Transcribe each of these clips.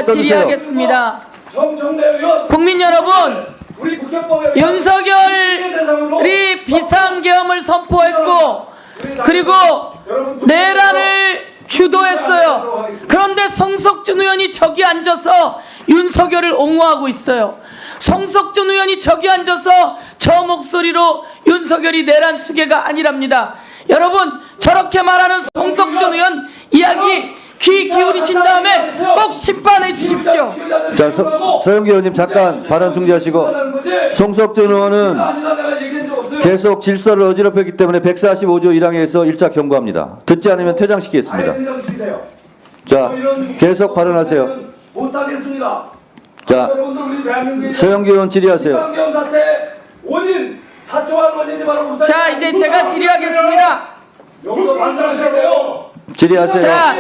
질의하겠습니다. 국민 여러분, 윤석열이 비상계엄을 선포했고 그리고 내란을 주도했어요. 그런데 송석준 의원이 저기 앉아서 윤석열을 옹호하고 있어요. 송석준 의원이 저기 앉아서 저 목소리로 윤석열이 내란 수괴가 아니랍니다. 여러분, 저렇게 말하는 송석준 의원 이야기 귀 기울이신 다음에 꼭 심판해 주십시오. 자, 서영기 의원님 잠깐 발언 중지하시고, 송석준 의원은 계속 질서를 어지럽혔기 때문에 145조 1항에서 1차 경고합니다. 듣지 않으면 퇴장시키겠습니다. 자, 계속 발언하세요. 못하겠습니다. 자, 서영기 의원 질의하세요. 자, 이제 제가 질의하겠습니다. 여기서 반성하셔야 돼요. 질의하세요. 자,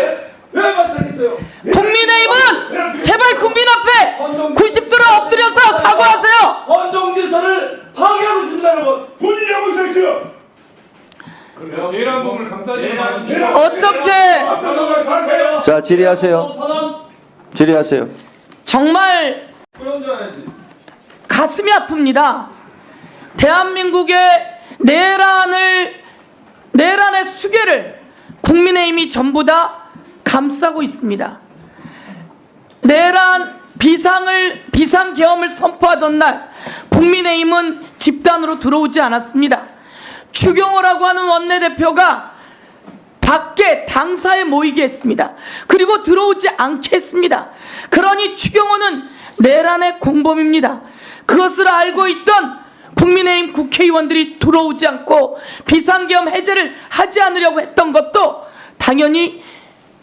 왜 반성했어요? 국민의힘은 제발 국민 앞에 90도로 엎드려서 사과하세요. 헌정 질서를 파괴하고 있습니다, 여러분. 본인이 하고 있어요. 내란 법을 감싸지 마십시오. 어떻게 자, 질의하세요. 질의하세요. 정말 가슴이 아픕니다. 대한민국의 내란의 수괴를 국민의힘이 전부 다 감싸고 있습니다. 내란 비상계엄을 선포하던 날 국민의힘은 집단으로 들어오지 않았습니다. 추경호라고 하는 원내대표가 밖에 당사에 모이게 했습니다. 그리고 들어오지 않게 했습니다. 그러니 추경호는 내란의 공범입니다. 그것을 알고 있던 국민의힘 국회의원들이 들어오지 않고 비상계엄 해제를 하지 않으려고 했던 것도 당연히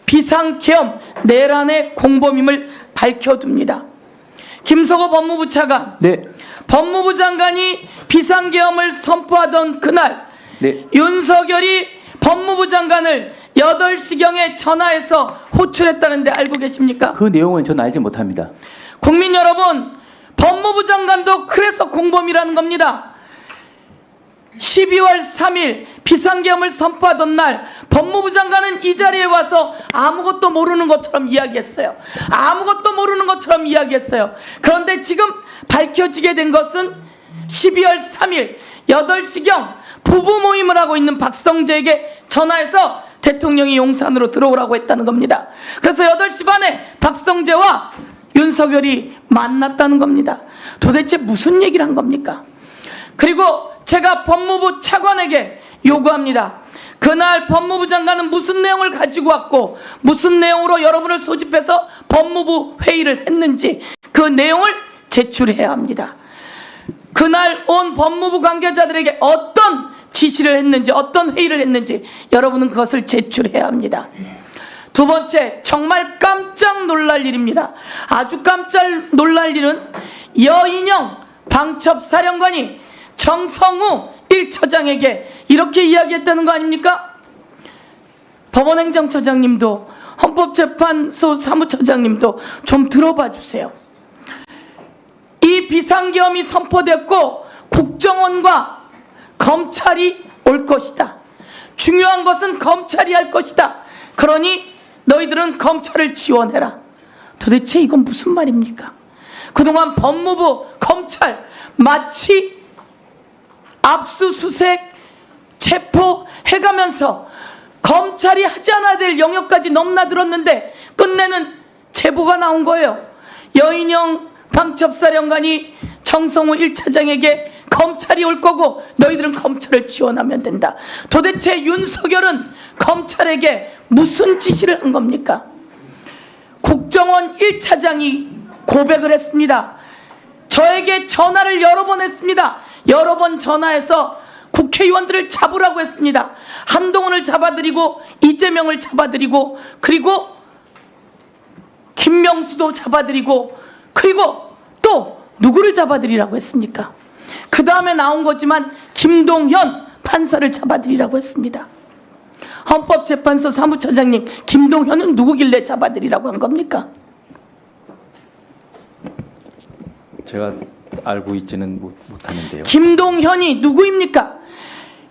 비상계엄 내란의 공범임을 밝혀둡니다. 김석호 법무부 차관, 네. 법무부 장관이 비상계엄을 선포하던 그날 네. 윤석열이 법무부 장관을 8시경에 전화해서 호출했다는데 알고 계십니까? 그 내용은 저는 알지 못합니다. 국민 여러분, 법무부 장관도 그래서 공범이라는 겁니다. 12월 3일 비상계엄을 선포하던 날 법무부 장관은 이 자리에 와서 아무것도 모르는 것처럼 이야기했어요. 아무것도 모르는 것처럼 이야기했어요. 그런데 지금 밝혀지게 된 것은 12월 3일 8시경 부부 모임을 하고 있는 박성재에게 전화해서 대통령이 용산으로 들어오라고 했다는 겁니다. 그래서 8시 반에 박성재와 윤석열이 만났다는 겁니다. 도대체 무슨 얘기를 한 겁니까? 그리고 제가 법무부 차관에게 요구합니다. 그날 법무부 장관은 무슨 내용을 가지고 왔고 무슨 내용으로 여러분을 소집해서 법무부 회의를 했는지 그 내용을 제출해야 합니다. 그날 온 법무부 관계자들에게 어떤 지시를 했는지 어떤 회의를 했는지 여러분은 그것을 제출해야 합니다. 두 번째, 정말 깜짝 놀랄 일입니다. 아주 깜짝 놀랄 일은 여인영 방첩사령관이 정성우 1처장에게 이렇게 이야기했다는 거 아닙니까? 법원행정처장님도 헌법재판소 사무처장님도 좀 들어봐 주세요. 이 비상계엄이 선포됐고 국정원과 검찰이 올 것이다. 중요한 것은 검찰이 할 것이다. 그러니 너희들은 검찰을 지원해라. 도대체 이건 무슨 말입니까? 그동안 법무부, 검찰 마치 압수수색, 체포해가면서 검찰이 하지 않아야 될 영역까지 넘나들었는데 끝내는 제보가 나온 거예요. 여인영 방첩사령관이 정성우 1차장에게 검찰이 올 거고 너희들은 검찰을 지원하면 된다. 도대체 윤석열은 검찰에게 무슨 지시를 한 겁니까? 국정원 1차장이 고백을 했습니다. 저에게 전화를 여러 번 했습니다. 여러 번 전화해서 국회의원들을 잡으라고 했습니다. 한동훈을 잡아들이고 이재명을 잡아들이고 그리고 김명수도 잡아들이고 그리고 또 누구를 잡아들이라고 했습니까? 그 다음에 나온 거지만 김동현 판사를 잡아들이라고 했습니다. 헌법재판소 사무처장님, 김동현은 누구길래 잡아들이라고 한 겁니까? 제가 알고 있지는 못하는데요. 김동현이 누구입니까?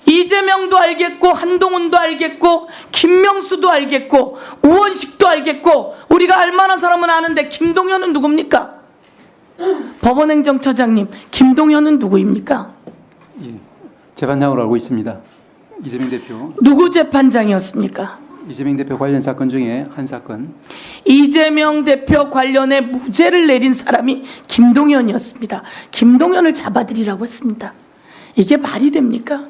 이재명도 알겠고 한동훈도 알겠고 김명수도 알겠고 우원식도 알겠고 우리가 알만한 사람은 아는데 김동연은 누굽니까? 법원행정처장님, 김동연은 누구입니까? 재판장으로 알고 있습니다. 이재명 대표, 누구 재판장이었습니까? 이재명 대표 관련 사건 중에 한 사건. 이재명 대표 관련해 무죄를 내린 사람이 김동연이었습니다. 김동연을 잡아들이라고 했습니다. 이게 말이 됩니까?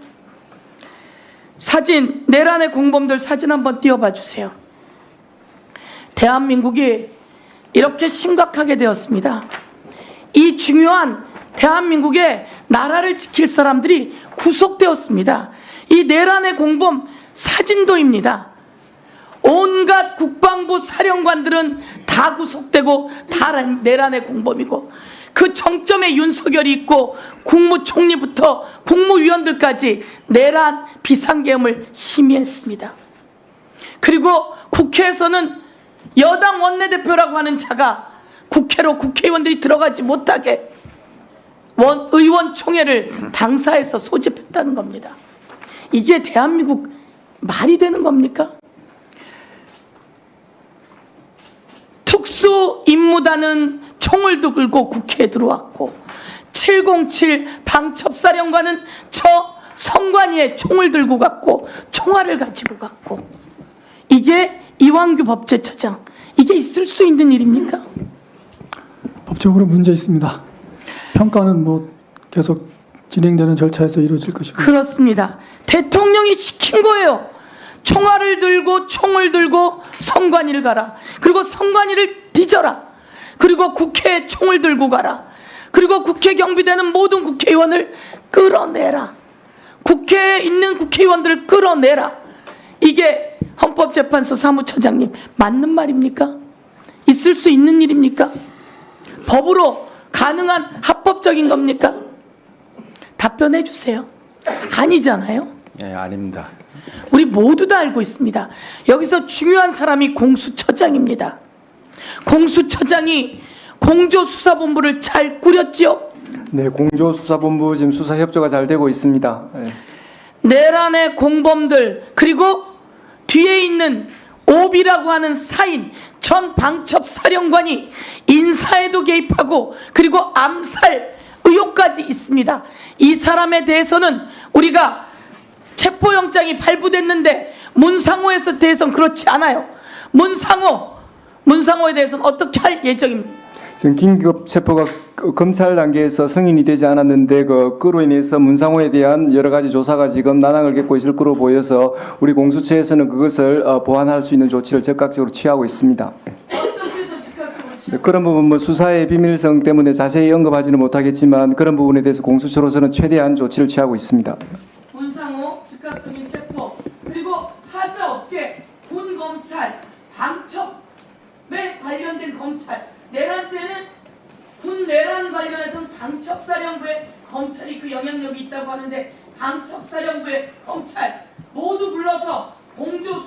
사진, 내란의 공범들 사진 한번 띄워봐 주세요. 대한민국이 이렇게 심각하게 되었습니다. 이 중요한 대한민국의 나라를 지킬 사람들이 구속되었습니다. 이 내란의 공범 사진도입니다. 온갖 국방부 사령관들은 다 구속되고 다 내란의 공범이고, 그 정점에 윤석열이 있고 국무총리부터 국무위원들까지 내란 비상계엄을 심의했습니다. 그리고 국회에서는 여당 원내대표라고 하는 자가 국회로 국회의원들이 들어가지 못하게 의원총회를 당사에서 소집했다는 겁니다. 이게 대한민국 말이 되는 겁니까? 특수임무단은 총을 들고 국회에 들어왔고, 707 방첩사령관은 저 성관위에 총을 들고 갔고 총알을 가지고 갔고, 이게 이완규 법제처장, 이게 있을 수 있는 일입니까? 법적으로 문제 있습니다. 평가는 뭐 계속 진행되는 절차에서 이루어질 것이고. 그렇습니다. 대통령이 시킨 거예요. 총알을 들고 총을 들고 성관위를 가라. 그리고 성관위를 뒤져라. 그리고 국회에 총을 들고 가라. 그리고 국회 경비대는 모든 국회의원을 끌어내라. 국회에 있는 국회의원들을 끌어내라. 이게 헌법재판소 사무처장님, 맞는 말입니까? 있을 수 있는 일입니까? 법으로 가능한 합법적인 겁니까? 답변해 주세요. 아니잖아요. 예, 아닙니다. 우리 모두 다 알고 있습니다. 여기서 중요한 사람이 공수처장입니다. 공수처장이 공조수사본부를 잘 꾸렸지요? 네, 공조수사본부 지금 수사 협조가 잘 되고 있습니다. 네. 내란의 공범들, 그리고 뒤에 있는 오비라고 하는 사인 전 방첩사령관이 인사에도 개입하고 그리고 암살 의혹까지 있습니다. 이 사람에 대해서는 우리가 체포영장이 발부됐는데 문상호에 대해서는 그렇지 않아요. 문상호에 대해서는 어떻게 할 예정입니까? 지금 긴급 체포가 검찰 단계에서 승인이 되지 않았는데 그로 인해서 문상호에 대한 여러 가지 조사가 지금 난항을 겪고 있을 거로 보여서 우리 공수처에서는 그것을 보완할 수 있는 조치를 적극적으로 취하고 있습니다. 어떻게 해서 즉각적으로 네, 그런 부분 뭐 수사의 비밀성 때문에 자세히 언급하지는 못하겠지만 그런 부분에 대해서 공수처로서는 최대한 조치를 취하고 있습니다. 문상호 즉각적인 체포, 그리고 하자업계, 군검찰, 방첩에 관련된 검찰, 내란죄는 군 내란 관련해서는 방첩사령부의 검찰이 그 영향력이 있다고 하는데 방첩사령부의 검찰 모두 불러서 공조